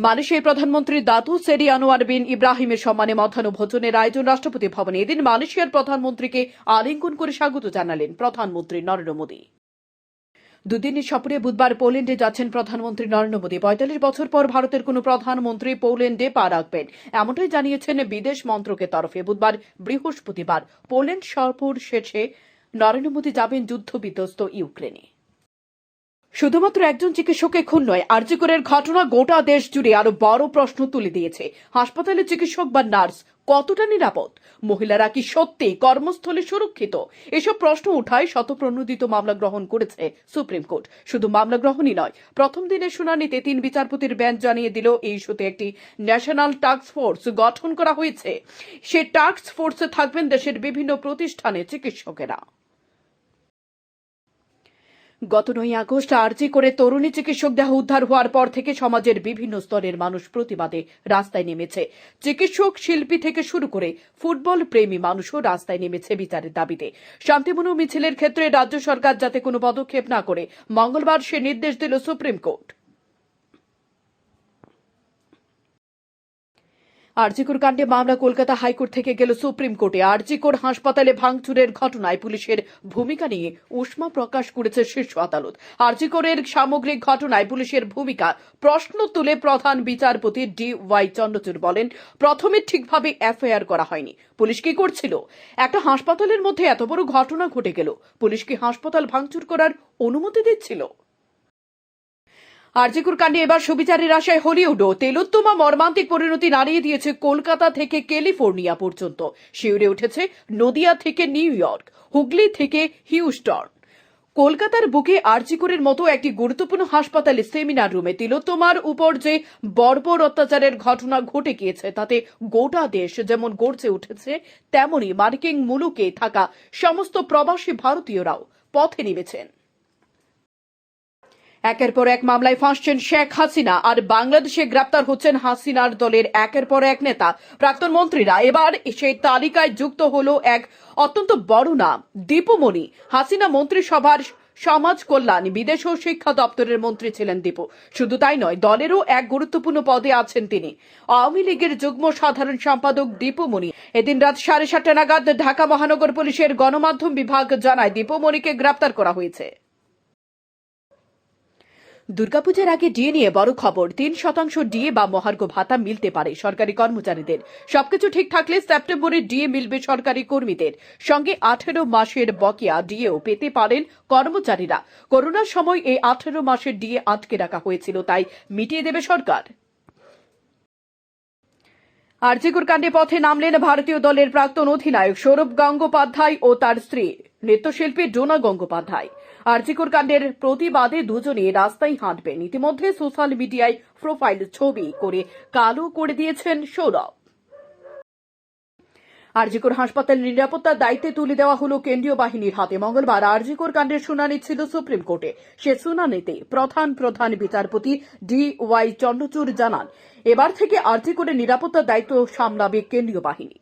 মালয়েশিয়ার প্রধানমন্ত্রী দাতু সেরি আনোয়ার বিন ইব্রাহিমের সম্মানে মধ্যাহ্নভোজনের আয়োজন রাষ্ট্রপতি ভবনে। এদিন মালয়েশিয়ার প্রধানমন্ত্রীকে আলিঙ্গন করে স্বাগত জানালেন প্রধানমন্ত্রী নরেন্দ্র মোদী। দুদিনের সফরে বুধবার পোল্যান্ডে যাচ্ছেন প্রধানমন্ত্রী নরেন্দ্র মোদী। ৪৫ বছর পর ভারতের কোন প্রধানমন্ত্রী পোল্যান্ডে পা রাখবেন, এমনটাই জানিয়েছেন বিদেশ মন্ত্রকের তরফে। বুধবার বৃহস্পতিবার পোল্যান্ড সফর শেষে নরেন্দ্র মোদী যাবেন যুদ্ধবিধ্বস্ত ইউক্রেনে। শুধুমাত্র একজন চিকিৎসকের খুন নয়, আরজি করের ঘটনা গোটা দেশ জুড়ে আরো বড় প্রশ্ন তুলে দিয়েছে। হাসপাতালে চিকিৎসক বা নার্স কতটা নিরাপদ? মহিলারা কি সত্যি কর্মস্থলে সুরক্ষিত? এসব প্রশ্ন উঠায় শতপ্রণোদিত মামলা গ্রহণ করেছে সুপ্রিম কোর্ট। শুধু মামলা গ্রহণই নয়, প্রথম দিনের শুনানিতে ৩ বিচারপতির বেঞ্চ জানিয়ে দিল এই ইস্যুতে একটি ন্যাশনাল টাস্ক ফোর্স গঠন করা হয়েছে। সে টাস্ক ফোর্সে থাকবেন দেশের বিভিন্ন প্রতিষ্ঠানে চিকিৎসকেরা। গত ৯ আগস্ট আরজি করে তরুণী চিকিৎসক দেহ উদ্ধার হওয়ার পর থেকে সমাজের বিভিন্ন স্তরের মানুষ প্রতিবাদে রাস্তায় নেমেছে। চিকিৎসক, শিল্পী থেকে শুরু করে ফুটবল প্রেমী মানুষও রাস্তায় নেমেছে বিচারের দাবিতে। শান্তিপূর্ণ মিছিলের ক্ষেত্রে রাজ্য সরকার যাতে কোনো পদক্ষেপ না করে, মঙ্গলবার সে নির্দেশ দিল সুপ্রিম কোর্ট। আরজিকর কাণ্ডে মামলা কলকাতা হাইকোর্ট থেকে গেল সুপ্রিম কোর্টে। আরজিকর হাসপাতালে ভাঙচুরের ঘটনায় পুলিশের ভূমিকা নিয়ে উষ্মা প্রকাশ করেছে শীর্ষ আদালত। আরজিকরের সামগ্রিক ঘটনায় পুলিশের ভূমিকা প্রশ্ন তুলে প্রধান বিচারপতি DY চন্দ্রচূড় বলেন, প্রথমে ঠিকভাবে এফআইআর করা হয়নি। পুলিশ কি করছিল? একটা হাসপাতালের মধ্যে এত বড় ঘটনা ঘটে গেল, পুলিশ কি হাসপাতাল ভাঙচুর করার অনুমতি দিচ্ছিল? আরজিকর কাণ্ডে এবার সুবিচারের আশায় হলিউডও। তেলোত্তমা মর্মান্তিক পরিণতি নাড়িয়ে দিয়েছে কলকাতা থেকে ক্যালিফোর্নিয়া পর্যন্ত। শিউরে উঠেছে নদিয়া থেকে নিউ ইয়র্ক, হুগলি থেকে হিউস্টন। কলকাতার বুকে আরজিকরের মতো একটি গুরুত্বপূর্ণ হাসপাতালে সেমিনার রুমে তিলোত্তমার উপর যে বর্বর অত্যাচারের ঘটনা ঘটে গিয়েছে, তাতে গোটা দেশ যেমন গর্জে উঠেছে, তেমনি মার্কিন মুলুকে থাকা সমস্ত প্রবাসী ভারতীয়রাও পথে নেমেছেন। একের পর এক মামলায় ফাঁসছেন শেখ হাসিনা, আর বাংলাদেশে গ্রেপ্তার হচ্ছেন হাসিনার দলের একের পর এক নেতা, প্রাক্তন মন্ত্রীরা। এবার সেই তালিকায় যুক্ত হলো এক অত্যন্ত বড় নাম, দীপুমণি। হাসিনা মন্ত্রিসভার সমাজ কল্যাণ, বিদেশ ও শিক্ষা দপ্তরের মন্ত্রী ছিলেন দীপু। শুধু তাই নয়, দলেরও এক গুরুত্বপূর্ণ পদে আছেন তিনি। আওয়ামী লীগের যুগ্ম সাধারণ সম্পাদক দীপুমণি। এদিন রাত 7:30 নাগাদ ঢাকা মহানগর পুলিশের গণমাধ্যম বিভাগ জানায় দীপুমণিকে গ্রেপ্তার করা হয়েছে। দুর্গাপূজার আগে ডিএ নিয়ে বড় খবর। 3% ডিএ বা মহার্ঘ ভাতা মিলতে পারে সরকারি কর্মচারীদের। সবকিছু ঠিক থাকলে সেপ্টেম্বরে ডিএ মিলবে সরকারি কর্মীদের। সঙ্গে 18 মাসের বকেয়া ডিএও পেতে পারেন কর্মচারীরা। করোনার সময় এই 18 মাসের ডিএ আটকে রাখা হয়েছিল, তাই মিটিয়ে দেবে সরকার। আরজিকর কাণ্ডে পথে নামলেন ভারতীয় দলের প্রাক্তন অধিনায়ক সৌরভ গঙ্গোপাধ্যায় ও তার স্ত্রী নৃত্যশিল্পী ডোনা গঙ্গোপাধ্যায়। আরজিকর কাণ্ডের প্রতিবাদে দুজনে রাস্তায় হাঁটবেন। ইতিমধ্যে সোশ্যাল মিডিয়ায় প্রোফাইল ছবি করে কালো করে দিয়েছেন সৌরভ। আরজিকর হাসপাতাল নিরাপত্তার দায়িত্বে তুলে দেওয়া হলো কেন্দ্রীয় বাহিনীর হাতে। মঙ্গলবার আরজিকর কাণ্ডের শুনানি ছিল সুপ্রিম কোর্টে। সে শুনানিতে প্রধান বিচারপতি DY চন্দ্রচূড় জানান, এবার থেকে আরজিকরের নিরাপত্তার দায়িত্ব সামলাবে কেন্দ্রীয় বাহিনী।